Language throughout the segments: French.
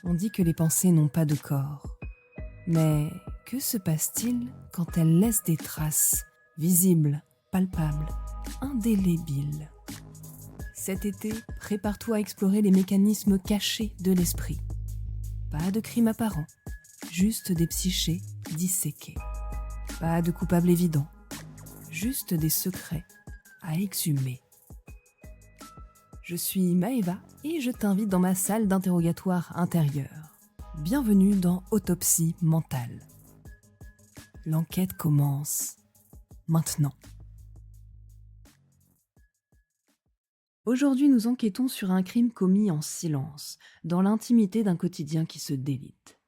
On dit que les pensées n'ont pas de corps. Mais que se passe-t-il quand elles laissent des traces, visibles, palpables, indélébiles ? Cet été, prépare-toi à explorer les mécanismes cachés de l'esprit. Pas de crime apparent, juste des psychés disséqués. Pas de coupable évident, juste des secrets à exhumer. Je suis Maëva et je t'invite dans ma salle d'interrogatoire intérieure. Bienvenue dans Autopsie mentale. L'enquête commence maintenant. Aujourd'hui, nous enquêtons sur un crime commis en silence, dans l'intimité d'un quotidien qui se délite.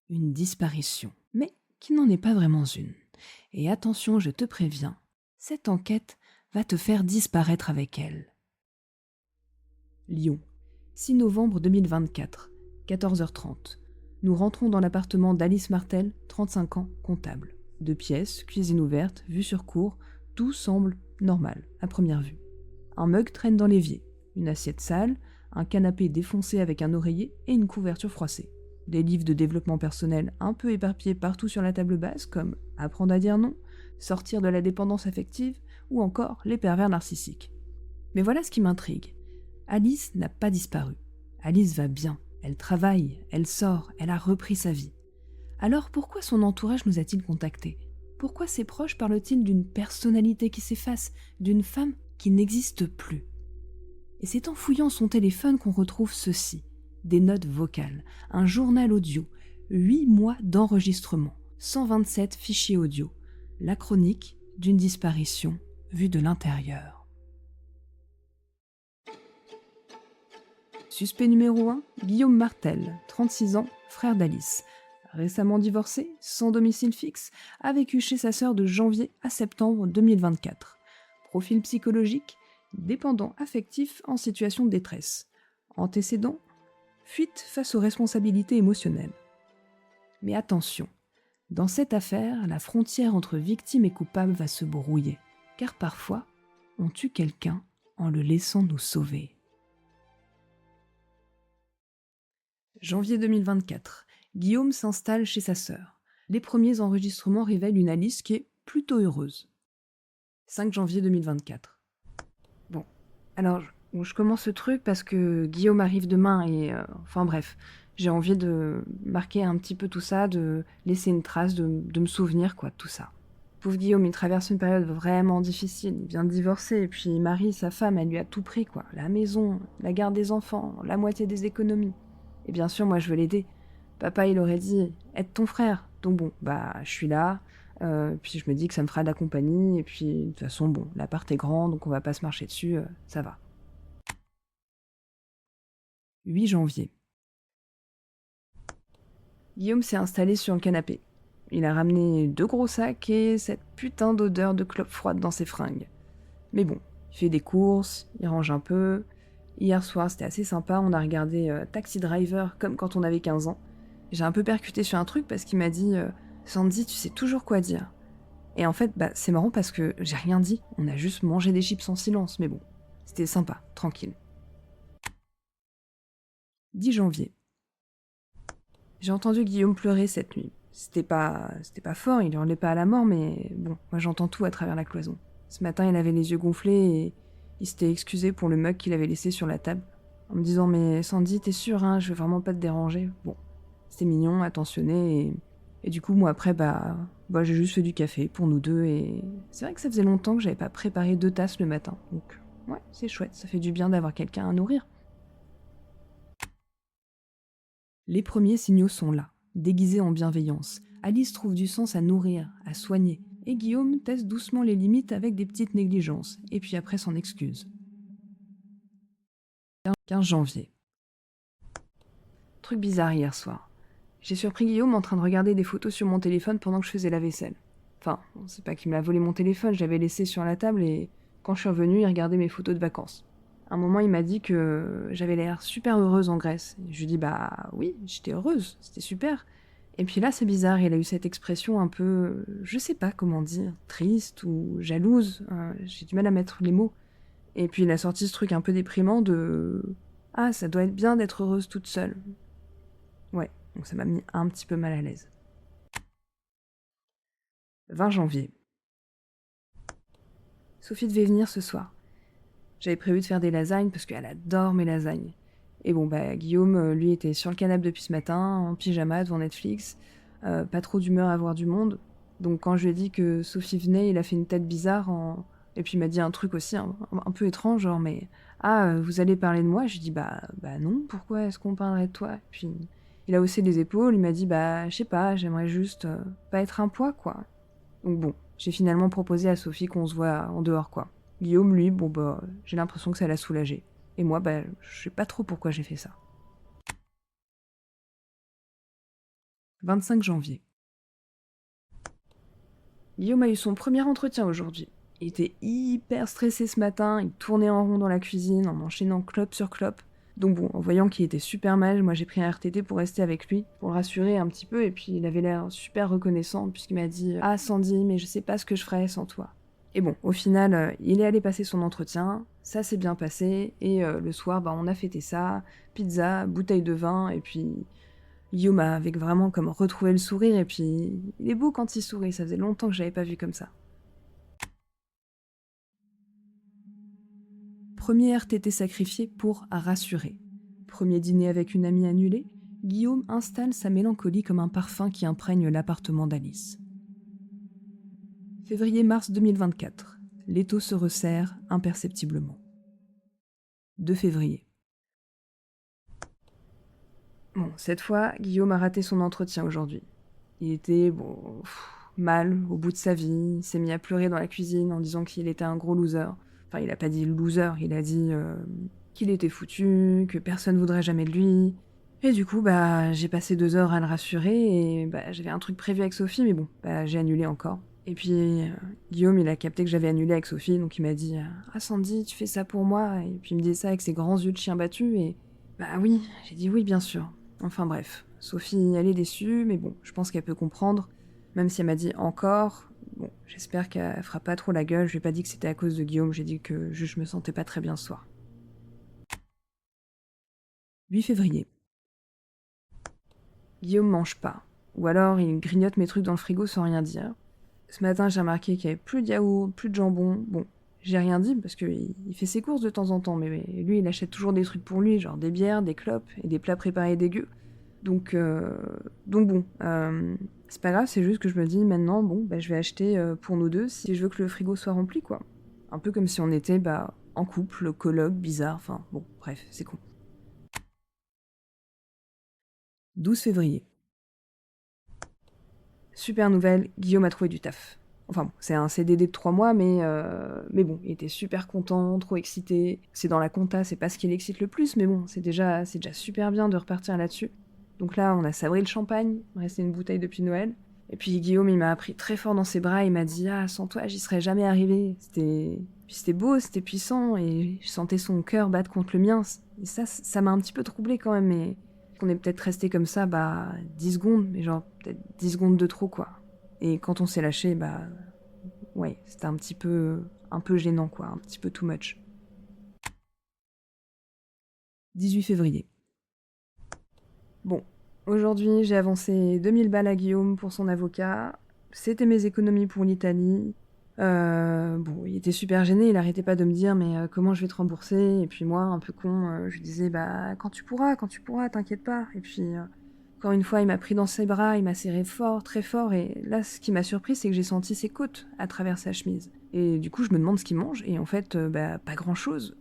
Une disparition, mais qui n'en est pas vraiment une. Et attention, je te préviens, cette enquête va te faire disparaître avec elle. Lyon, 6 novembre 2024, 14h30. Nous rentrons dans l'appartement d'Alice Martel, 35 ans, comptable. 2 pièces, cuisine ouverte, vue sur cour, tout semble normal, à première vue. Un mug traîne dans l'évier, une assiette sale, un canapé défoncé avec un oreiller et une couverture froissée. Des livres de développement personnel un peu éparpillés partout sur la table basse, comme « Apprendre à dire non »,« Sortir de la dépendance affective » ou encore « Les pervers narcissiques ». Mais voilà ce qui m'intrigue. Alice n'a pas disparu. Alice va bien, elle travaille, elle sort, elle a repris sa vie. Alors pourquoi son entourage nous a-t-il contactés ? Pourquoi ses proches parlent-ils d'une personnalité qui s'efface, d'une femme qui n'existe plus ? Et c'est en fouillant son téléphone qu'on retrouve ceci, des notes vocales, un journal audio, 8 mois d'enregistrement, 127 fichiers audio, la chronique d'une disparition vue de l'intérieur. Suspect numéro 1, Guillaume Martel, 36 ans, frère d'Alice. Récemment divorcé, sans domicile fixe, a vécu chez sa sœur de janvier à septembre 2024. Profil psychologique, dépendant affectif en situation de détresse. Antécédent, fuite face aux responsabilités émotionnelles. Mais attention, dans cette affaire, la frontière entre victime et coupable va se brouiller, car parfois, on tue quelqu'un en le laissant nous sauver. Janvier 2024, Guillaume s'installe chez sa sœur. Les premiers enregistrements révèlent une Alice qui est plutôt heureuse. 5 janvier 2024. Bon, alors je commence ce truc parce que Guillaume arrive demain et... enfin bref, j'ai envie de marquer un petit peu tout ça, de laisser une trace, de me souvenir quoi de tout ça. Pauvre Guillaume, il traverse une période vraiment difficile, il vient de divorcer, et puis Marie, sa femme, elle lui a tout pris quoi. La maison, la garde des enfants, la moitié des économies. Et bien sûr, moi je veux l'aider. Papa, il aurait dit « aide ton frère ». Donc bon, je suis là, puis je me dis que ça me fera de la compagnie, et puis de toute façon, bon, l'appart est grand, donc on va pas se marcher dessus, ça va. 8 janvier. Guillaume s'est installé sur le canapé. Il a ramené 2 gros sacs et cette putain d'odeur de clope froide dans ses fringues. Mais bon, il fait des courses, il range un peu. Hier soir, c'était assez sympa, on a regardé Taxi Driver comme quand on avait 15 ans. J'ai un peu percuté sur un truc parce qu'il m'a dit « Sandy, tu sais toujours quoi dire ». Et en fait, c'est marrant parce que j'ai rien dit, on a juste mangé des chips en silence, mais bon, c'était sympa, tranquille. 10 janvier. J'ai entendu Guillaume pleurer cette nuit. C'était pas fort, il hurlait pas à la mort, mais bon, moi j'entends tout à travers la cloison. Ce matin, il avait les yeux gonflés et il s'était excusé pour le mug qu'il avait laissé sur la table, en me disant « Mais Sandy, t'es sûre, hein, je veux vraiment pas te déranger ?» Bon, c'était mignon, attentionné, et du coup, moi après, j'ai juste fait du café pour nous deux, et c'est vrai que ça faisait longtemps que j'avais pas préparé 2 tasses le matin, donc ouais, c'est chouette, ça fait du bien d'avoir quelqu'un à nourrir. Les premiers signaux sont là, déguisés en bienveillance. Alice trouve du sens à nourrir, à soigner, et Guillaume teste doucement les limites avec des petites négligences, et puis après s'en excuse. 15 janvier. Truc bizarre hier soir. J'ai surpris Guillaume en train de regarder des photos sur mon téléphone pendant que je faisais la vaisselle. Enfin, c'est pas qu'il me l'a volé mon téléphone, je l'avais laissé sur la table et quand je suis revenue, il regardait mes photos de vacances. À un moment, il m'a dit que j'avais l'air super heureuse en Grèce. Et je lui ai dit oui, j'étais heureuse, c'était super. Et puis là, c'est bizarre, il a eu cette expression un peu, je sais pas comment dire, triste ou jalouse, j'ai du mal à mettre les mots. Et puis il a sorti ce truc un peu déprimant de « Ah, ça doit être bien d'être heureuse toute seule ». Ouais, donc ça m'a mis un petit peu mal à l'aise. 20 janvier. Sophie devait venir ce soir. J'avais prévu de faire des lasagnes parce qu'elle adore mes lasagnes. Et bon, Guillaume, lui, était sur le canapé depuis ce matin, en pyjama devant Netflix, pas trop d'humeur à voir du monde. Donc quand je lui ai dit que Sophie venait, il a fait une tête bizarre, et puis il m'a dit un truc aussi un peu étrange, genre, mais vous allez parler de moi? Je lui ai dit, bah non, pourquoi est-ce qu'on parlerait de toi? Et puis il a haussé les épaules, il m'a dit, je sais pas, j'aimerais juste pas être un poids, quoi. Donc bon, j'ai finalement proposé à Sophie qu'on se voit en dehors, quoi. Guillaume, lui, j'ai l'impression que ça l'a soulagé. Et moi, je sais pas trop pourquoi j'ai fait ça. 25 janvier. Guillaume a eu son premier entretien aujourd'hui. Il était hyper stressé ce matin, il tournait en rond dans la cuisine en enchaînant clope sur clope. Donc bon, en voyant qu'il était super mal, moi j'ai pris un RTT pour rester avec lui, pour le rassurer un petit peu, et puis il avait l'air super reconnaissant puisqu'il m'a dit « Ah Sandy, mais je sais pas ce que je ferais sans toi ». Et bon, au final, il est allé passer son entretien, ça s'est bien passé, et le soir, on a fêté ça, pizza, bouteille de vin, et puis Guillaume avait vraiment comme retrouvé le sourire, et puis il est beau quand il sourit, ça faisait longtemps que je l'avais pas vu comme ça. Premier RTT sacrifié pour rassurer. Premier dîner avec une amie annulé, Guillaume installe sa mélancolie comme un parfum qui imprègne l'appartement d'Alice. Février-mars 2024. L'étau se resserre imperceptiblement. 2 février. Bon, cette fois, Guillaume a raté son entretien aujourd'hui. Il était, mal, au bout de sa vie, il s'est mis à pleurer dans la cuisine en disant qu'il était un gros loser. Enfin, il a pas dit loser, il a dit qu'il était foutu, que personne voudrait jamais de lui. Et du coup, j'ai passé 2 heures à le rassurer et j'avais un truc prévu avec Sophie, mais bon, j'ai annulé encore. Et puis, Guillaume, il a capté que j'avais annulé avec Sophie, donc il m'a dit « Ah Sandy, tu fais ça pour moi ?» Et puis il me disait ça avec ses grands yeux de chien battu, et oui, j'ai dit oui, bien sûr. Enfin bref, Sophie, elle est déçue, mais bon, je pense qu'elle peut comprendre, même si elle m'a dit encore. Bon, j'espère qu'elle fera pas trop la gueule, je lui ai pas dit que c'était à cause de Guillaume, j'ai dit que je me sentais pas très bien ce soir. 8 février. Guillaume mange pas, ou alors il grignote mes trucs dans le frigo sans rien dire. Ce matin, j'ai remarqué qu'il y avait plus de yaourt, plus de jambon. Bon, j'ai rien dit parce qu'il fait ses courses de temps en temps, mais lui, il achète toujours des trucs pour lui, genre des bières, des clopes et des plats préparés dégueux. Donc bon, c'est pas grave, c'est juste que je me dis maintenant, je vais acheter pour nous deux si je veux que le frigo soit rempli, quoi. Un peu comme si on était en couple, coloc, bizarre, enfin bon, bref, c'est con. 12 février. Super nouvelle, Guillaume a trouvé du taf. Enfin bon, c'est un CDD de 3 mois, mais bon, il était super content, trop excité. C'est dans la compta, c'est pas ce qui l'excite le plus, mais bon, c'est déjà super bien de repartir là-dessus. Donc là, on a sabré le champagne, il me restait une bouteille depuis Noël. Et puis Guillaume, il m'a pris très fort dans ses bras, il m'a dit « Ah, sans toi, j'y serais jamais arrivé. » C'était beau, c'était puissant, et je sentais son cœur battre contre le mien. Et ça m'a un petit peu troublée quand même, mais on est peut-être resté comme ça, 10 secondes, mais genre peut-être 10 secondes de trop, quoi. Et quand on s'est lâché, ouais, c'était un peu gênant, quoi, un petit peu too much. 18 février. Bon, aujourd'hui, j'ai avancé 2000 balles à Guillaume pour son avocat. C'était mes économies pour l'Italie. Il était super gêné, il arrêtait pas de me dire mais comment je vais te rembourser. Et puis moi, un peu con, je lui disais quand tu pourras, t'inquiète pas. Et puis encore une fois, il m'a pris dans ses bras, il m'a serré fort, très fort. Et là, ce qui m'a surpris, c'est que j'ai senti ses côtes à travers sa chemise. Et du coup, je me demande ce qu'il mange. Et en fait, pas grand-chose.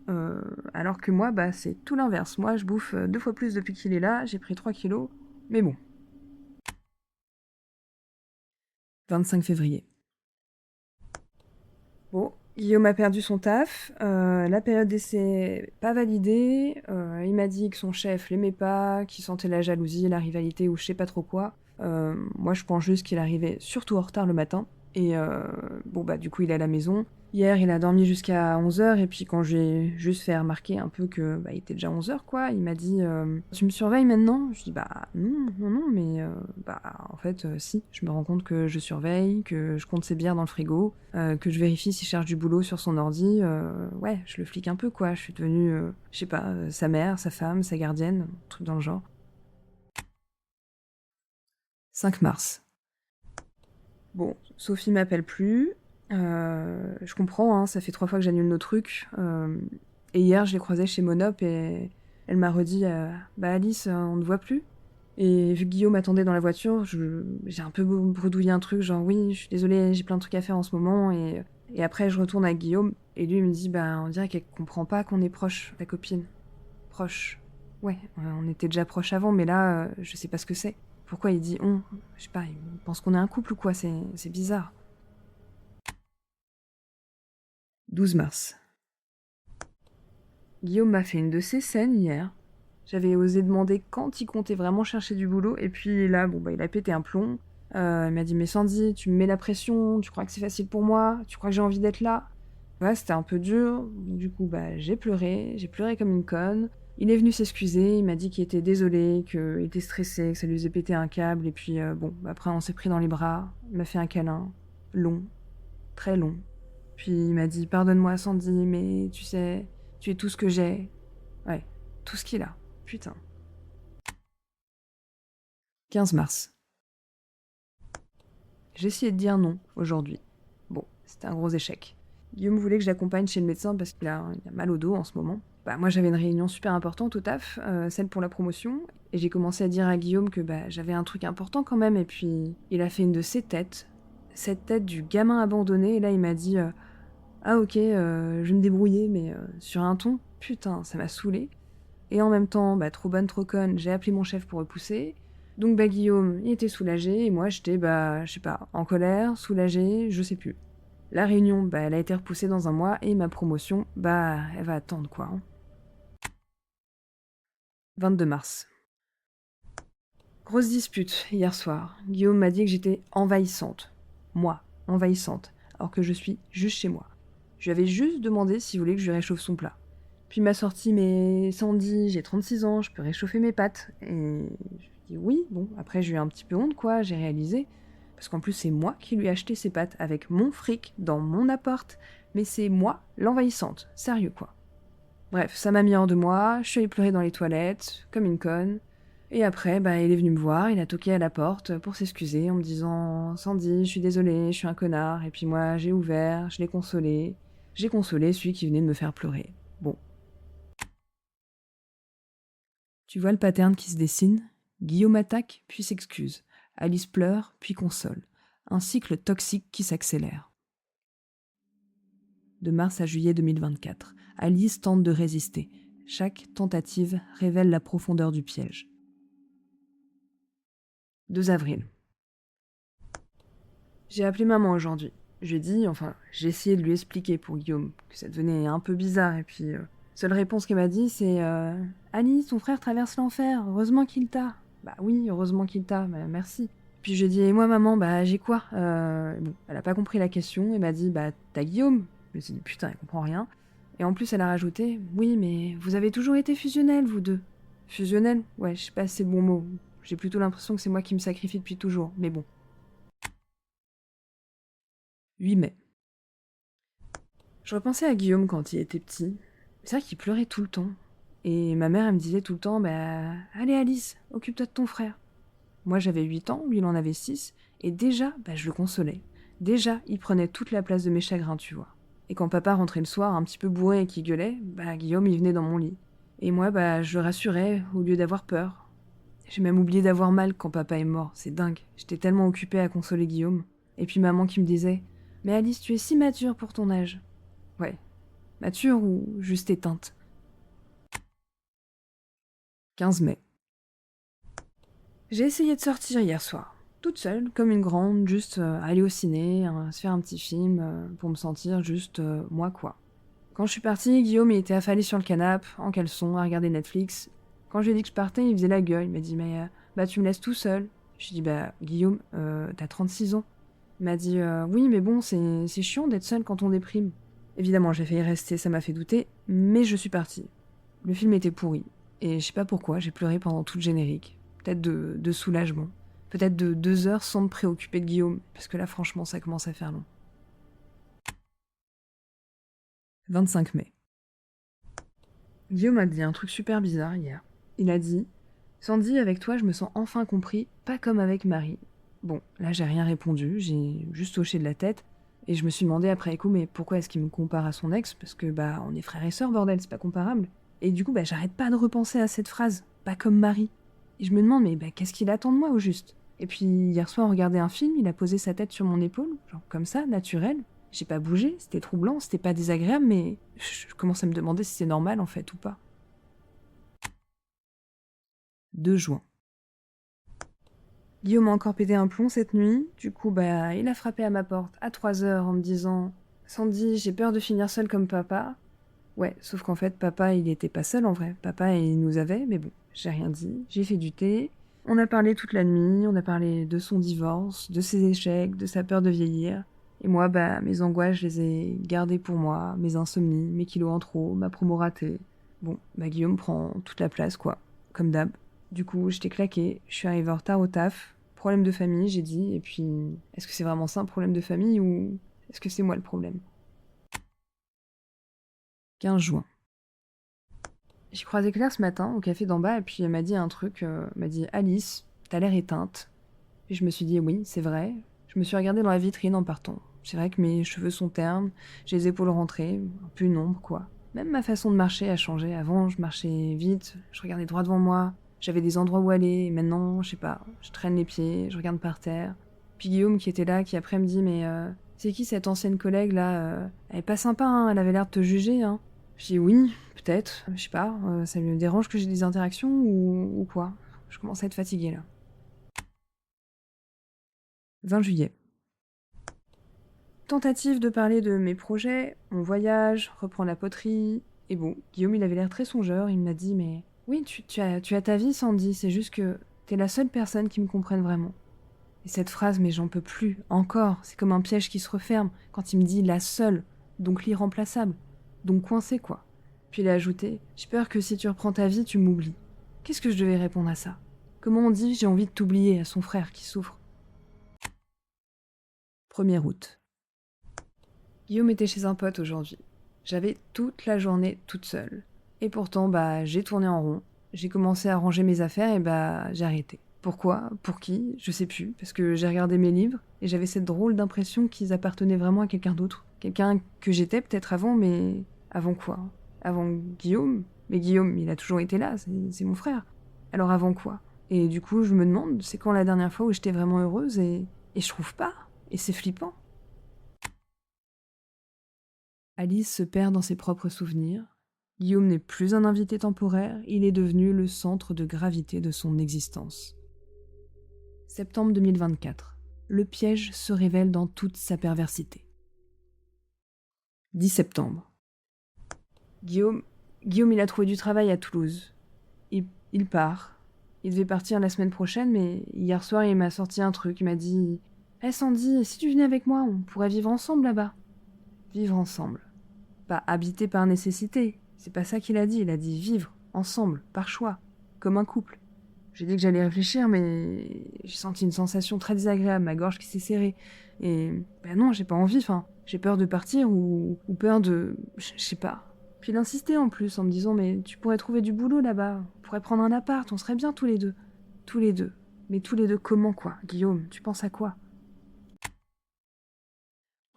Alors que moi, c'est tout l'inverse. Moi, je bouffe 2 fois plus depuis qu'il est là. J'ai pris 3 kilos. Mais bon. 25 février. Bon, Guillaume a perdu son taf, la période d'essai pas validée, il m'a dit que son chef l'aimait pas, qu'il sentait la jalousie, la rivalité ou je sais pas trop quoi. Moi je pense juste qu'il arrivait surtout en retard le matin, et du coup il est à la maison. Hier il a dormi jusqu'à 11h, et puis quand j'ai juste fait remarquer un peu que il était déjà 11h quoi, il m'a dit tu me surveilles maintenant? Je dis non, mais en fait si, je me rends compte que je surveille, que je compte ses bières dans le frigo, que je vérifie s'il cherche du boulot sur son ordi, ouais, je le flique un peu quoi, je suis devenue, je sais pas, sa mère, sa femme, sa gardienne, un truc dans le genre. 5 mars. Bon, Sophie m'appelle plus. Je comprends, hein, ça fait 3 fois que j'annule nos trucs. Et hier, je l'ai croisée chez Monop et elle m'a redit Bah Alice, on ne voit plus. Et vu que Guillaume m'attendait dans la voiture, j'ai un peu bredouillé un truc, genre oui, je suis désolée, j'ai plein de trucs à faire en ce moment. Et après, je retourne avec Guillaume et lui il me dit Bah on dirait qu'elle comprend pas qu'on est proche, ta copine. Proche. Ouais, on était déjà proches avant, mais là, je sais pas ce que c'est. Pourquoi il dit on? Je sais pas, il pense qu'on est un couple ou quoi, c'est bizarre. 12 mars. Guillaume m'a fait une de ses scènes hier. J'avais osé demander quand il comptait vraiment chercher du boulot, et puis là, bon, bah, il a pété un plomb. Il m'a dit Mais Sandy, tu me mets la pression, tu crois que c'est facile pour moi, tu crois que j'ai envie d'être là? Ouais, c'était un peu dur. Du coup, bah, j'ai pleuré comme une conne. Il est venu s'excuser, il m'a dit qu'il était désolé, qu'il était stressé, que ça lui faisait péter un câble, et puis bon, après on s'est pris dans les bras, il m'a fait un câlin, long, très long. Puis il m'a dit Pardonne-moi Sandy, mais tu sais, tu es tout ce que j'ai. Ouais, tout ce qu'il a. Putain. 15 mars. J'ai essayé de dire non aujourd'hui. Bon, c'était un gros échec. Guillaume voulait que je l'accompagne chez le médecin parce qu'il a mal au dos en ce moment. Bah, moi j'avais une réunion super importante au taf, celle pour la promotion, et j'ai commencé à dire à Guillaume que bah, j'avais un truc important quand même, et puis il a fait une de ses têtes, cette tête du gamin abandonné, et là il m'a dit Ah ok, je vais me débrouiller, mais sur un ton, putain, ça m'a saoulé. Et en même temps, bah, trop bonne, trop conne, j'ai appelé mon chef pour repousser. Donc bah Guillaume, il était soulagé, et moi j'étais, bah, je sais pas, en colère, soulagé, je sais plus. La réunion, bah, elle a été repoussée dans un mois, et ma promotion, bah, elle va attendre quoi. 22 mars. Grosse dispute, hier soir. Guillaume m'a dit que j'étais envahissante. Moi, envahissante, alors que je suis juste chez moi. Je lui avais juste demandé s'il voulait que je lui réchauffe son plat. Puis il m'a sorti Mais Sandy, j'ai 36 ans, je peux réchauffer mes pâtes. Et je lui ai dit oui, bon, après j'ai eu un petit peu honte quoi, j'ai réalisé. Parce qu'en plus c'est moi qui lui ai acheté ses pâtes avec mon fric dans mon appart. Mais c'est moi l'envahissante, sérieux quoi. Bref, ça m'a mis hors de moi, je suis allée pleurer dans les toilettes, comme une conne. Et après, bah, il est venu me voir, il a toqué à la porte pour s'excuser en me disant Sandy, je suis désolée, je suis un connard. Et puis moi, j'ai ouvert, je l'ai consolé. J'ai consolé celui qui venait de me faire pleurer. Bon. Tu vois le pattern qui se dessine? Guillaume attaque, puis s'excuse. Alice pleure, puis console. Un cycle toxique qui s'accélère. De mars à juillet 2024, Alice tente de résister. Chaque tentative révèle la profondeur du piège. 2 avril. J'ai appelé maman aujourd'hui. Je lui ai dit, enfin, j'ai essayé de lui expliquer pour Guillaume que ça devenait un peu bizarre, et puis seule réponse qu'elle m'a dit c'est Alice, ton frère traverse l'enfer, heureusement qu'il t'a. Bah oui, heureusement qu'il t'a, bah, merci. Puis je lui ai dit, et moi maman, bah j'ai quoi? Bon, elle a pas compris la question, elle m'a dit, bah t'as Guillaume. Je me suis dit, putain, elle comprend rien. Et en plus, elle a rajouté, oui, mais vous avez toujours été fusionnels, vous deux. Fusionnels? Ouais, je sais pas si c'est le bon mot. J'ai plutôt l'impression que c'est moi qui me sacrifie depuis toujours, mais bon. 8 mai. Je repensais à Guillaume quand il était petit. C'est vrai qu'il pleurait tout le temps. Et ma mère, elle me disait tout le temps, bah, allez Alice, occupe-toi de ton frère. Moi j'avais 8 ans, lui il en avait 6, et déjà, bah, je le consolais. Déjà, il prenait toute la place de mes chagrins, tu vois. Et quand papa rentrait le soir un petit peu bourré et qu'il gueulait, bah Guillaume il venait dans mon lit. Et moi, bah, je le rassurais au lieu d'avoir peur. J'ai même oublié d'avoir mal quand papa est mort, c'est dingue. J'étais tellement occupée à consoler Guillaume. Et puis maman qui me disait, mais Alice, tu es si mature pour ton âge. Ouais, mature ou juste éteinte. 15 mai. J'ai essayé de sortir hier soir, toute seule, comme une grande, juste aller au ciné, se faire un petit film, pour me sentir juste moi quoi. Quand je suis partie, Guillaume il était affalé sur le canapé, en caleçon, à regarder Netflix. Quand je lui ai dit que je partais, il faisait la gueule, il m'a dit mais bah tu me laisses tout seul. Je lui ai dit bah Guillaume, t'as 36 ans. Il m'a dit oui mais bon c'est chiant d'être seul quand on déprime. Évidemment j'ai failli rester, ça m'a fait douter, mais je suis partie. Le film était pourri. Et je sais pas pourquoi, j'ai pleuré pendant tout le générique. Peut-être de soulagement. Peut-être de 2 heures sans me préoccuper de Guillaume. Parce que là, franchement, ça commence à faire long. 25 mai. Guillaume a dit un truc super bizarre hier. Il a dit Sandy, avec toi, je me sens enfin compris, pas comme avec Marie. Bon, là j'ai rien répondu, j'ai juste hoché de la tête, et je me suis demandé après coup, mais pourquoi est-ce qu'il me compare à son ex? Parce que bah on est frères et sœurs, bordel, c'est pas comparable. Et du coup, bah j'arrête pas de repenser à cette phrase, pas comme Marie. Et je me demande, mais bah qu'est-ce qu'il attend de moi au juste? Et puis hier soir, on regardait un film, il a posé sa tête sur mon épaule, genre comme ça, naturel. J'ai pas bougé, c'était troublant, c'était pas désagréable, mais je commence à me demander si c'est normal en fait ou pas. 2 juin. Guillaume a encore pété un plomb cette nuit, du coup bah il a frappé à ma porte à 3 heures en me disant «Sandy, j'ai peur de finir seule comme papa». Ouais, sauf qu'en fait papa il était pas seul en vrai, papa il nous avait, mais bon, j'ai rien dit, j'ai fait du thé. On a parlé toute la nuit, on a parlé de son divorce, de ses échecs, de sa peur de vieillir. Et moi, bah, mes angoisses, je les ai gardées pour moi, mes insomnies, mes kilos en trop, ma promo ratée. Bon, bah Guillaume prend toute la place, quoi, comme d'hab. Du coup, j'étais claquée, je suis arrivée en retard au taf. Problème de famille, j'ai dit, et puis, est-ce que c'est vraiment ça un problème de famille ou est-ce que c'est moi le problème? 15 juin. J'ai croisé Claire ce matin au café d'en bas, et puis elle m'a dit un truc, elle m'a dit «Alice, t'as l'air éteinte». Et je me suis dit oui, c'est vrai. Je me suis regardée dans la vitrine en partant. C'est vrai que mes cheveux sont ternes, j'ai les épaules rentrées, un peu une ombre, quoi. Même ma façon de marcher a changé. Avant, je marchais vite, je regardais droit devant moi, j'avais des endroits où aller, et maintenant, je sais pas, je traîne les pieds, je regarde par terre. Puis Guillaume qui était là, qui après me dit mais c'est qui cette ancienne collègue là Elle est pas sympa, hein, elle avait l'air de te juger, hein. Je dis oui, peut-être, je sais pas, ça me dérange que j'ai des interactions ou quoi. Je commence à être fatiguée là. 20 juillet. Tentative de parler de mes projets, mon voyage, reprendre la poterie. Et bon, Guillaume, il avait l'air très songeur. Il m'a dit, mais oui, tu as ta vie, Sandy. C'est juste que t'es la seule personne qui me comprenne vraiment. Et cette phrase, mais j'en peux plus. Encore, c'est comme un piège qui se referme quand il me dit la seule, donc l'irremplaçable, donc coincé quoi. Puis il a ajouté, j'ai peur que si tu reprends ta vie, tu m'oublies. Qu'est-ce que je devais répondre à ça? Comment on dit j'ai envie de t'oublier à son frère qui souffre? 1er août. Guillaume était chez un pote aujourd'hui. J'avais toute la journée toute seule. Et pourtant, bah, j'ai tourné en rond. J'ai commencé à ranger mes affaires et bah, j'ai arrêté. Pourquoi? Pour qui? Je sais plus. Parce que j'ai regardé mes livres et j'avais cette drôle d'impression qu'ils appartenaient vraiment à quelqu'un d'autre. Quelqu'un que j'étais peut-être avant, mais avant quoi? Avant Guillaume? Mais Guillaume, il a toujours été là, c'est mon frère. Alors avant quoi? Et du coup, je me demande, c'est quand la dernière fois où j'étais vraiment heureuse et je trouve pas. Et c'est flippant. Alice se perd dans ses propres souvenirs. Guillaume n'est plus un invité temporaire, il est devenu le centre de gravité de son existence. Septembre 2024. Le piège se révèle dans toute sa perversité. 10 septembre. Guillaume, il a trouvé du travail à Toulouse. Il part. Il devait partir la semaine prochaine, mais hier soir, il m'a sorti un truc. Il m'a dit Hey Sandy, si tu venais avec moi, on pourrait vivre ensemble là-bas. Vivre ensemble. Pas habiter par nécessité. C'est pas ça qu'il a dit. Il a dit vivre, ensemble, par choix, comme un couple. J'ai dit que j'allais réfléchir, mais j'ai senti une sensation très désagréable, ma gorge qui s'est serrée. Et ben non, j'ai pas envie, enfin, j'ai peur de partir ou peur de... Je sais pas. Puis il insistait en plus en me disant, mais tu pourrais trouver du boulot là-bas, on pourrait prendre un appart, on serait bien tous les deux. Tous les deux. Mais tous les deux comment quoi, Guillaume, tu penses à quoi?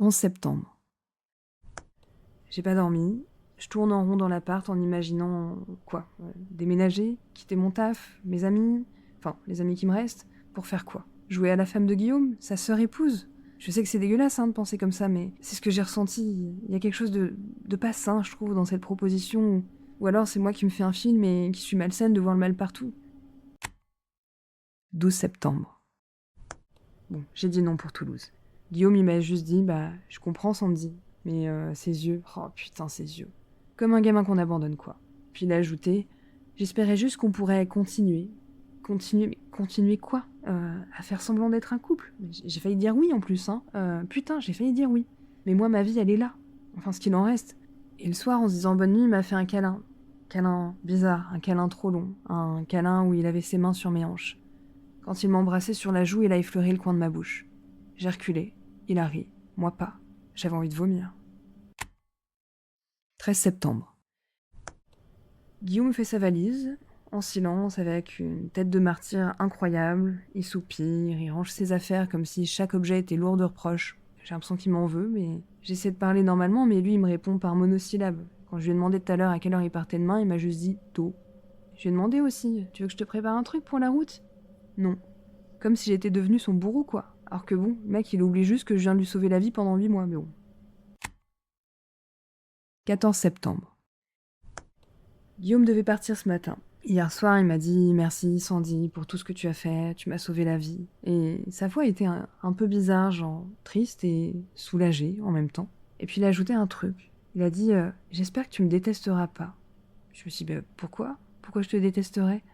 11 septembre. J'ai pas dormi. Je tourne en rond dans l'appart en imaginant quoi? Déménager, quitter mon taf, mes amis, enfin les amis qui me restent, pour faire quoi? Jouer à la femme de Guillaume, sa sœur épouse? Je sais que c'est dégueulasse hein, de penser comme ça, mais c'est ce que j'ai ressenti. Il y a quelque chose de pas sain, je trouve, dans cette proposition. Ou alors c'est moi qui me fais un film et qui suis malsaine de voir le mal partout. 12 septembre. Bon, j'ai dit non pour Toulouse. Guillaume, il m'a juste dit, bah, je comprends Sandy, mais ses yeux, oh putain, ses yeux. Comme un gamin qu'on abandonne, quoi. Puis il a ajouté, j'espérais juste qu'on pourrait continuer. Continuer quoi? À faire semblant d'être un couple. J'ai failli dire oui en plus, hein. Putain, j'ai failli dire oui. Mais moi, ma vie, elle est là. Enfin, ce qu'il en reste. Et le soir, en se disant bonne nuit, il m'a fait un câlin. Câlin bizarre, un câlin trop long. Un câlin où il avait ses mains sur mes hanches. Quand il m'embrassait sur la joue, il a effleuré le coin de ma bouche. J'ai reculé. Il a ri. Moi pas. J'avais envie de vomir. 13 septembre. Guillaume fait sa valise. en silence, avec une tête de martyr incroyable. Il soupire, il range ses affaires comme si chaque objet était lourd de reproches. J'ai l'impression qu'il m'en veut, mais j'essaie de parler normalement, mais lui, il me répond par monosyllabe. Quand je lui ai demandé tout à l'heure à quelle heure il partait demain, il m'a juste dit « tôt ». Je lui ai demandé aussi « tu veux que je te prépare un truc pour la route ?» Non. Comme si j'étais devenue son bourreau, quoi. Alors que bon, le mec, il oublie juste que je viens de lui sauver la vie pendant 8 mois, mais bon. 14 septembre. Guillaume devait partir ce matin. Hier soir, il m'a dit « Merci Sandy pour tout ce que tu as fait, tu m'as sauvé la vie ». Et sa voix était un peu bizarre, genre triste et soulagée en même temps. Et puis il a ajouté un truc. Il a dit « J'espère que tu me détesteras pas ». Je me suis dit « Pourquoi ? Pourquoi je te détesterais ?»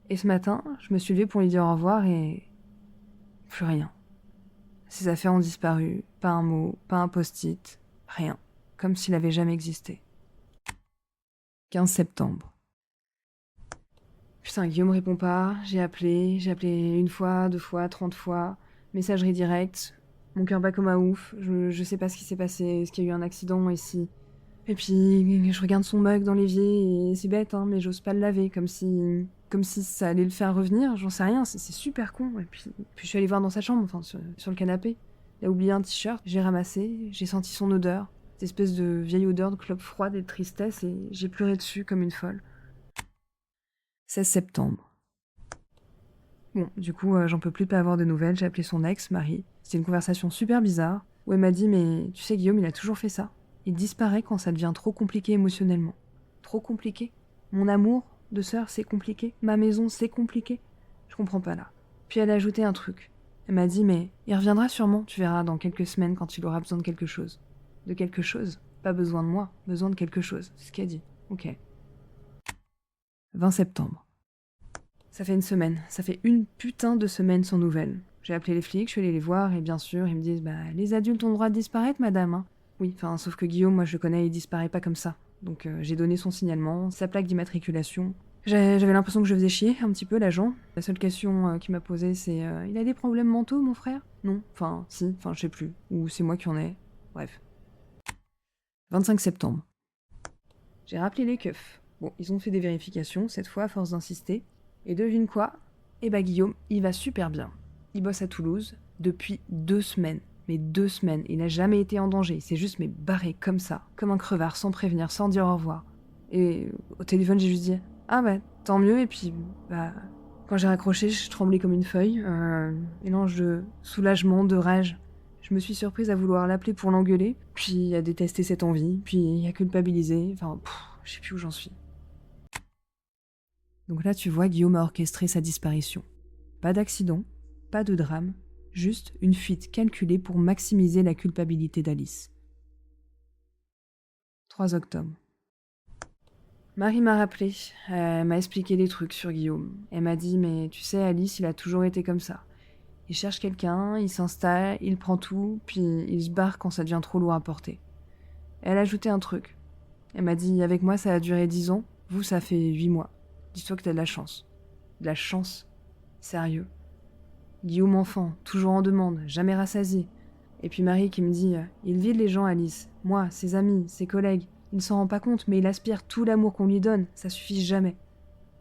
Et ce matin, je me suis levée pour lui dire au revoir et... plus rien. Ses affaires ont disparu, pas un mot, pas un post-it, rien. Comme s'il avait jamais existé. 15 septembre. Putain, Guillaume répond pas, j'ai appelé 1 fois, 2 fois, 30 fois, messagerie directe, mon cœur bat comme un ouf, je sais pas ce qui s'est passé, est-ce qu'il y a eu un accident ici. Et puis, je regarde son mug dans l'évier et c'est bête, hein, mais j'ose pas le laver, comme si ça allait le faire revenir, j'en sais rien, c'est super con. Et puis je suis allée voir dans sa chambre, enfin, sur le canapé. Il a oublié un t-shirt, j'ai ramassé, j'ai senti son odeur, cette espèce de vieille odeur de clope froide et de tristesse, et j'ai pleuré dessus comme une folle. 16 septembre. Bon, du coup, j'en peux plus de pas avoir de nouvelles, j'ai appelé son ex, Marie. C'était une conversation super bizarre, où elle m'a dit « Mais tu sais, Guillaume, il a toujours fait ça. Il disparaît quand ça devient trop compliqué émotionnellement. » Trop compliqué ? Mon amour de sœur, c'est compliqué. Ma maison, c'est compliqué. Je comprends pas là. Puis elle a ajouté un truc. Elle m'a dit « Mais il reviendra sûrement, tu verras, dans quelques semaines quand il aura besoin de quelque chose. » De quelque chose ? Pas besoin de moi, besoin de quelque chose. C'est ce qu'elle dit. Ok. 20 septembre. Ça fait 1 semaine. Ça fait une putain de semaine sans nouvelles. J'ai appelé les flics, je suis allée les voir, et bien sûr, ils me disent « les adultes ont le droit de disparaître, madame, hein. » Oui, enfin, sauf que Guillaume, moi je le connais, il disparaît pas comme ça. Donc j'ai donné son signalement, sa plaque d'immatriculation. J'avais l'impression que je faisais chier un petit peu l'agent. La seule question qu'il m'a posée, c'est « Il a des problèmes mentaux, mon frère ?» Non, enfin, si, enfin, je sais plus. Ou c'est moi qui en ai. Bref. 25 septembre. J'ai rappelé les keufs. Bon, ils ont fait des vérifications, cette fois, à force d'insister. Et devine quoi ? Guillaume, il va super bien. Il bosse à Toulouse depuis 2 semaines. Mais 2 semaines, il n'a jamais été en danger. Il s'est juste barré comme ça, comme un crevard, sans prévenir, sans dire au revoir. Et au téléphone, j'ai juste dit « Ah tant mieux », et puis, quand j'ai raccroché, je tremblais comme une feuille. Mélange de soulagement, de rage. Je me suis surprise à vouloir l'appeler pour l'engueuler, puis à détester cette envie, puis à culpabiliser. Enfin, je sais plus où j'en suis. Donc là, tu vois, Guillaume a orchestré sa disparition. Pas d'accident, pas de drame, juste une fuite calculée pour maximiser la culpabilité d'Alice. 3 octobre. Marie m'a rappelé, elle m'a expliqué des trucs sur Guillaume. Elle m'a dit « Mais tu sais, Alice, il a toujours été comme ça. Il cherche quelqu'un, il s'installe, il prend tout, puis il se barre quand ça devient trop lourd à porter. » Elle a ajouté un truc. Elle m'a dit « Avec moi, ça a duré 10 ans, vous, ça fait 8 mois. Dis-toi que t'as de la chance. » De la chance ? Sérieux ? Guillaume enfant, toujours en demande, jamais rassasié. Et puis Marie qui me dit « Il vide les gens, Alice. Moi, ses amis, ses collègues. Il ne s'en rend pas compte, mais il aspire tout l'amour qu'on lui donne. Ça suffit jamais. »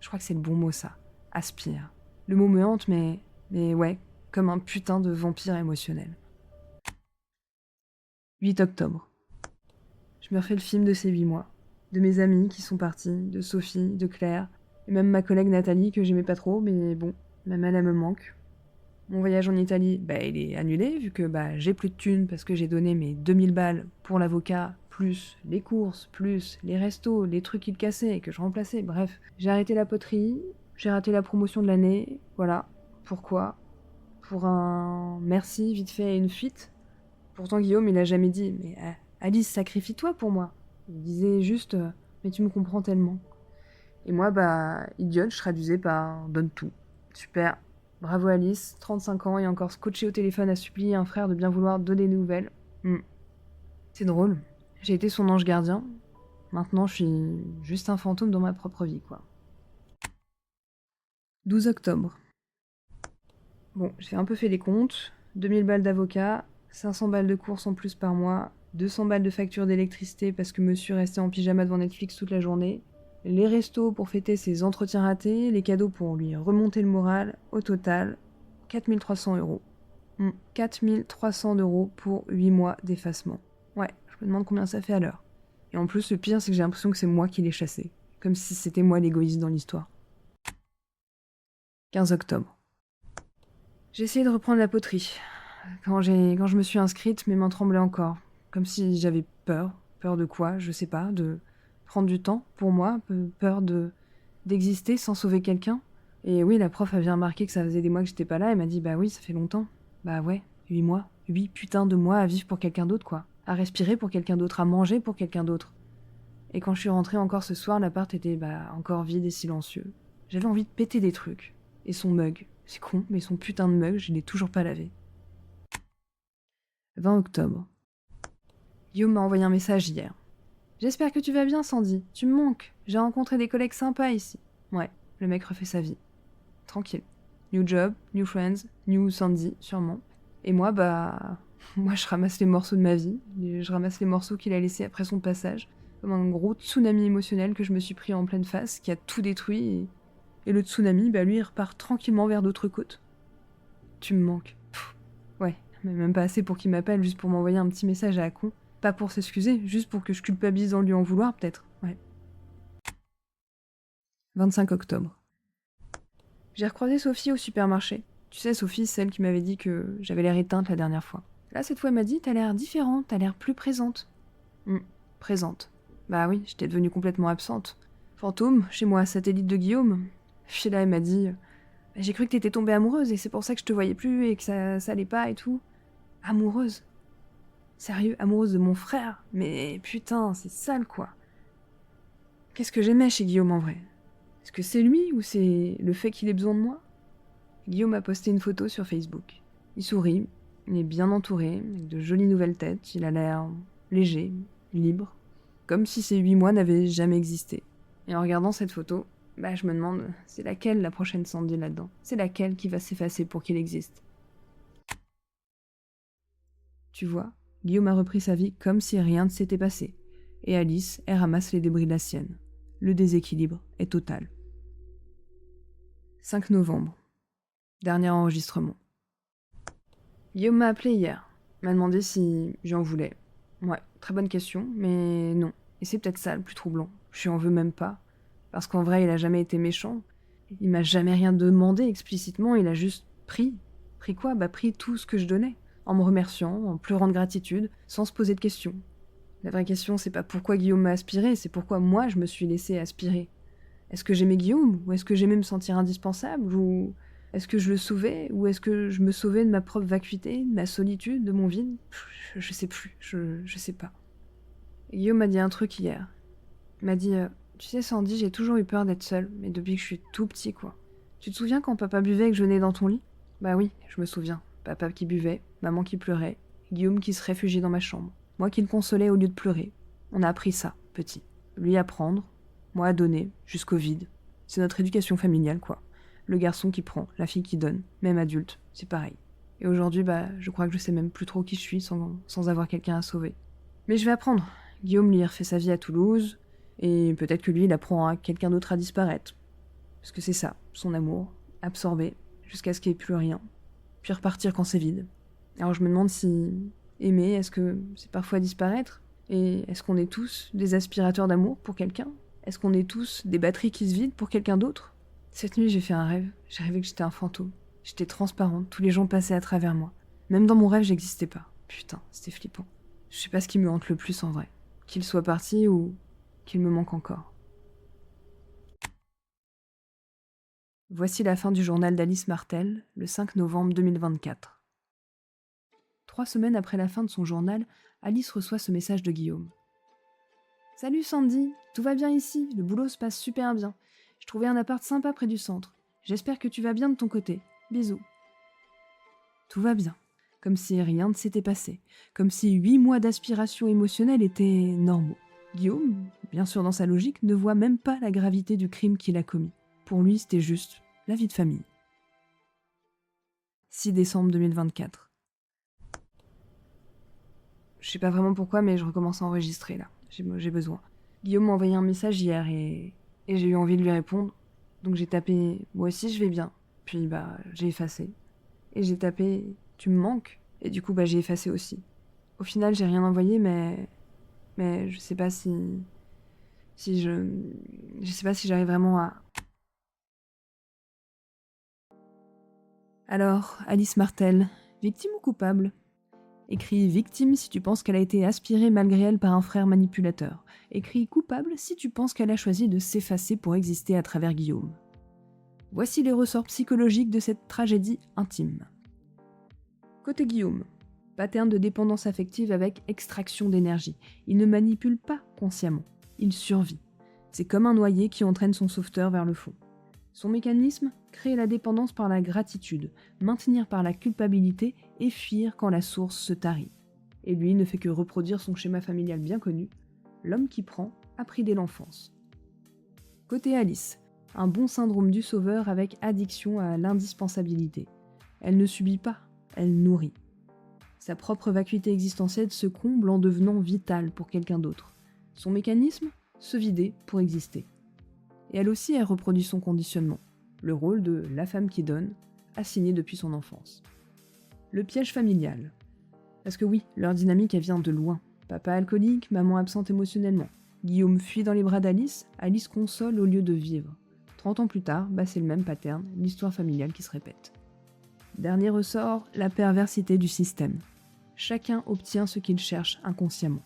Je crois que c'est le bon mot, ça. Aspire. Le mot me hante, mais ouais, comme un putain de vampire émotionnel. 8 octobre. Je me refais le film de ces 8 mois. De mes amis qui sont partis, de Sophie, de Claire, et même ma collègue Nathalie que j'aimais pas trop, mais bon, même elle me manque. Mon voyage en Italie, il est annulé, vu que j'ai plus de thunes parce que j'ai donné mes 2000 balles pour l'avocat, plus les courses, plus les restos, les trucs qu'il cassait et que je remplaçais, bref. J'ai arrêté la poterie, j'ai raté la promotion de l'année, voilà. Pourquoi ? Pour un merci vite fait et une fuite ? Pourtant Guillaume, il a jamais dit « Mais Alice, sacrifie-toi pour moi !» Il disait juste « Mais tu me comprends tellement !» Et moi, idiote, je traduisais par « Donne tout ». Super. Bravo Alice, 35 ans et encore scotché au téléphone à supplier un frère de bien vouloir donner des nouvelles. C'est drôle. J'ai été son ange gardien. Maintenant, je suis juste un fantôme dans ma propre vie, quoi. 12 octobre. Bon, j'ai un peu fait les comptes. 2000 balles d'avocat, 500 balles de courses en plus par mois, 200 balles de facture d'électricité parce que monsieur restait en pyjama devant Netflix toute la journée. les restos pour fêter ses entretiens ratés, les cadeaux pour lui remonter le moral, au total, 4300 €. 4300 € pour 8 mois d'effacement. Ouais, je me demande combien ça fait à l'heure. Et en plus, le pire, c'est que j'ai l'impression que c'est moi qui l'ai chassé. Comme si c'était moi l'égoïste dans l'histoire. 15 octobre. J'ai essayé de reprendre la poterie. Quand je me suis inscrite, mes mains tremblaient encore. Comme si j'avais peur. Peur de quoi? Je sais pas. De prendre du temps pour moi. Peur d'exister sans sauver quelqu'un. Et oui, la prof a bien remarqué que ça faisait des mois que j'étais pas là. Elle m'a dit, bah oui, ça fait longtemps. Bah ouais, 8 mois. 8 putains de mois à vivre pour quelqu'un d'autre, quoi. À respirer pour quelqu'un d'autre, à manger pour quelqu'un d'autre. Et quand je suis rentrée encore ce soir, l'appart était encore vide et silencieux. J'avais envie de péter des trucs. Et son mug. C'est con, mais son putain de mug, je l'ai toujours pas lavé. 20 octobre. Guillaume m'a envoyé un message hier. J'espère que tu vas bien, Sandy. Tu me manques. J'ai rencontré des collègues sympas ici. Ouais, le mec refait sa vie. Tranquille. New job, new friends, new Sandy, sûrement. Et moi, moi je ramasse les morceaux de ma vie. Je ramasse les morceaux qu'il a laissés après son passage. Comme un gros tsunami émotionnel que je me suis pris en pleine face, qui a tout détruit. Et le tsunami, lui, il repart tranquillement vers d'autres côtes. Tu me manques. Ouais, mais même pas assez pour qu'il m'appelle, juste pour m'envoyer un petit message à la con. Pas pour s'excuser, juste pour que je culpabilise en lui en vouloir, peut-être. Ouais. 25 octobre. J'ai recroisé Sophie au supermarché. Tu sais, Sophie, celle qui m'avait dit que j'avais l'air éteinte la dernière fois. Là, cette fois, elle m'a dit, t'as l'air différente, t'as l'air plus présente. Présente. Bah oui, j'étais devenue complètement absente. Fantôme, chez moi, satellite de Guillaume. Puis là, elle m'a dit, j'ai cru que t'étais tombée amoureuse et c'est pour ça que je te voyais plus et que ça allait pas et tout. Amoureuse? Sérieux, amoureuse de mon frère? Mais putain, c'est sale quoi. Qu'est-ce que j'aimais chez Guillaume en vrai? Est-ce que c'est lui ou c'est le fait qu'il ait besoin de moi? Guillaume a posté une photo sur Facebook. Il sourit, il est bien entouré, avec de jolies nouvelles têtes, il a l'air léger, libre, comme si ces 8 mois n'avaient jamais existé. Et en regardant cette photo, je me demande, c'est laquelle la prochaine Sandy là-dedans? C'est laquelle qui va s'effacer pour qu'il existe? Tu vois, Guillaume a repris sa vie comme si rien ne s'était passé. Et Alice, elle ramasse les débris de la sienne. Le déséquilibre est total. 5 novembre. Dernier enregistrement. Guillaume m'a appelé hier. M'a demandé si j'en voulais. Ouais, très bonne question, mais non. Et c'est peut-être ça le plus troublant. Je lui en veux même pas. Parce qu'en vrai, il a jamais été méchant. Il m'a jamais rien demandé explicitement, il a juste pris. Pris quoi? Pris tout ce que je donnais. En me remerciant, en pleurant de gratitude, sans se poser de questions. La vraie question, c'est pas pourquoi Guillaume m'a aspiré, c'est pourquoi moi je me suis laissée aspirer. Est-ce que j'aimais Guillaume? Ou est-ce que j'aimais me sentir indispensable? Ou est-ce que je le sauvais? Ou est-ce que je me sauvais de ma propre vacuité, de ma solitude, de mon vide? Je sais plus, je sais pas. Et Guillaume m'a dit un truc hier. Il m'a dit tu sais Sandy, j'ai toujours eu peur d'être seule, mais depuis que je suis tout petit quoi. Tu te souviens quand papa buvait et que je venais dans ton lit? Bah oui, je me souviens. Papa qui buvait, maman qui pleurait, Guillaume qui se réfugiait dans ma chambre. Moi qui le consolais au lieu de pleurer. On a appris ça, petit. Lui à prendre, moi à donner, jusqu'au vide. C'est notre éducation familiale, quoi. Le garçon qui prend, la fille qui donne, même adulte, c'est pareil. Et aujourd'hui, je crois que je sais même plus trop qui je suis sans avoir quelqu'un à sauver. Mais je vais apprendre. Guillaume, lui, refait sa vie à Toulouse, et peut-être que lui, il apprend à quelqu'un d'autre à disparaître. Parce que c'est ça, son amour, absorber, jusqu'à ce qu'il n'y ait plus rien. Puis repartir quand c'est vide. Alors je me demande si aimer, est-ce que c'est parfois disparaître? Et est-ce qu'on est tous des aspirateurs d'amour pour quelqu'un? Est-ce qu'on est tous des batteries qui se vident pour quelqu'un d'autre? Cette nuit, j'ai fait un rêve. J'ai rêvé que j'étais un fantôme. J'étais transparente, tous les gens passaient à travers moi. Même dans mon rêve, j'existais pas. Putain, c'était flippant. Je sais pas ce qui me hante le plus en vrai. Qu'il soit parti ou qu'il me manque encore. Voici la fin du journal d'Alice Martel, le 5 novembre 2024. 3 semaines après la fin de son journal, Alice reçoit ce message de Guillaume. « Salut Sandy, tout va bien ici, le boulot se passe super bien. J'ai trouvé un appart sympa près du centre. J'espère que tu vas bien de ton côté. Bisous. » Tout va bien, comme si rien ne s'était passé, comme si 8 mois d'aspiration émotionnelle étaient normaux. Guillaume, bien sûr dans sa logique, ne voit même pas la gravité du crime qu'il a commis. Pour lui, c'était juste la vie de famille. 6 décembre 2024. Je sais pas vraiment pourquoi, mais je recommence à enregistrer là. J'ai besoin. Guillaume m'a envoyé un message hier et Et j'ai eu envie de lui répondre, donc j'ai tapé « moi aussi je vais bien », puis j'ai effacé. Et j'ai tapé « tu me manques ?» et du coup j'ai effacé aussi. Au final j'ai rien envoyé, mais je sais pas je sais pas si j'arrive vraiment à... Alors, Alice Martel, victime ou coupable ? Écris victime si tu penses qu'elle a été aspirée malgré elle par un frère manipulateur. Écris coupable si tu penses qu'elle a choisi de s'effacer pour exister à travers Guillaume. Voici les ressorts psychologiques de cette tragédie intime. Côté Guillaume, pattern de dépendance affective avec extraction d'énergie. Il ne manipule pas consciemment, il survit. C'est comme un noyé qui entraîne son sauveteur vers le fond. Son mécanisme, créer la dépendance par la gratitude, maintenir par la culpabilité et fuir quand la source se tarit. Et lui ne fait que reproduire son schéma familial bien connu, l'homme qui prend, appris dès l'enfance. Côté Alice, un bon syndrome du sauveur avec addiction à l'indispensabilité. Elle ne subit pas, elle nourrit. Sa propre vacuité existentielle se comble en devenant vitale pour quelqu'un d'autre. Son mécanisme, se vider pour exister. Et elle aussi, elle reproduit son conditionnement, le rôle de la femme qui donne, assigné depuis son enfance. Le piège familial. Parce que oui, leur dynamique, elle vient de loin. Papa alcoolique, maman absente émotionnellement. Guillaume fuit dans les bras d'Alice, Alice console au lieu de vivre. 30 ans plus tard, c'est le même pattern, l'histoire familiale qui se répète. Dernier ressort, la perversité du système. Chacun obtient ce qu'il cherche inconsciemment.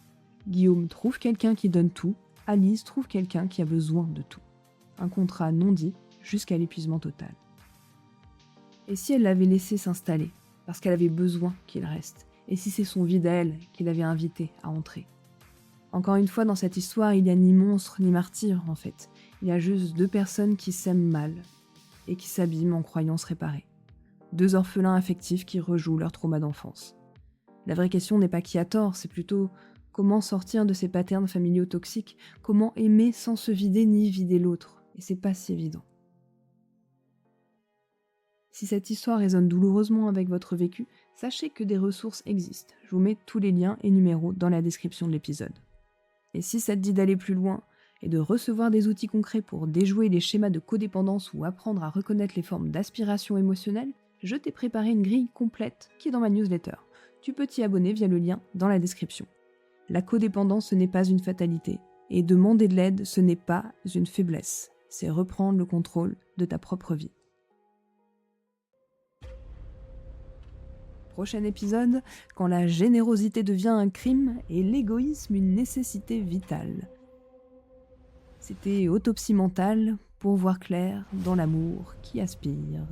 Guillaume trouve quelqu'un qui donne tout, Alice trouve quelqu'un qui a besoin de tout. Un contrat non dit jusqu'à l'épuisement total. Et si elle l'avait laissé s'installer, parce qu'elle avait besoin qu'il reste, et si c'est son vide à elle qui l'avait invité à entrer? Encore une fois, dans cette histoire, il n'y a ni monstre ni martyr, en fait. Il y a juste deux personnes qui s'aiment mal, et qui s'abîment en croyant se réparer. Deux orphelins affectifs qui rejouent leur trauma d'enfance. La vraie question n'est pas qui a tort, c'est plutôt comment sortir de ces patterns familiaux toxiques, comment aimer sans se vider ni vider l'autre. Et c'est pas si évident. Si cette histoire résonne douloureusement avec votre vécu, sachez que des ressources existent. Je vous mets tous les liens et numéros dans la description de l'épisode. Et si ça te dit d'aller plus loin et de recevoir des outils concrets pour déjouer les schémas de codépendance ou apprendre à reconnaître les formes d'aspiration émotionnelle, je t'ai préparé une grille complète qui est dans ma newsletter. Tu peux t'y abonner via le lien dans la description. La codépendance, ce n'est pas une fatalité. Et demander de l'aide, ce n'est pas une faiblesse. C'est reprendre le contrôle de ta propre vie. Prochain épisode, quand la générosité devient un crime et l'égoïsme une nécessité vitale. C'était Autopsie mentale pour voir clair dans l'amour qui aspire.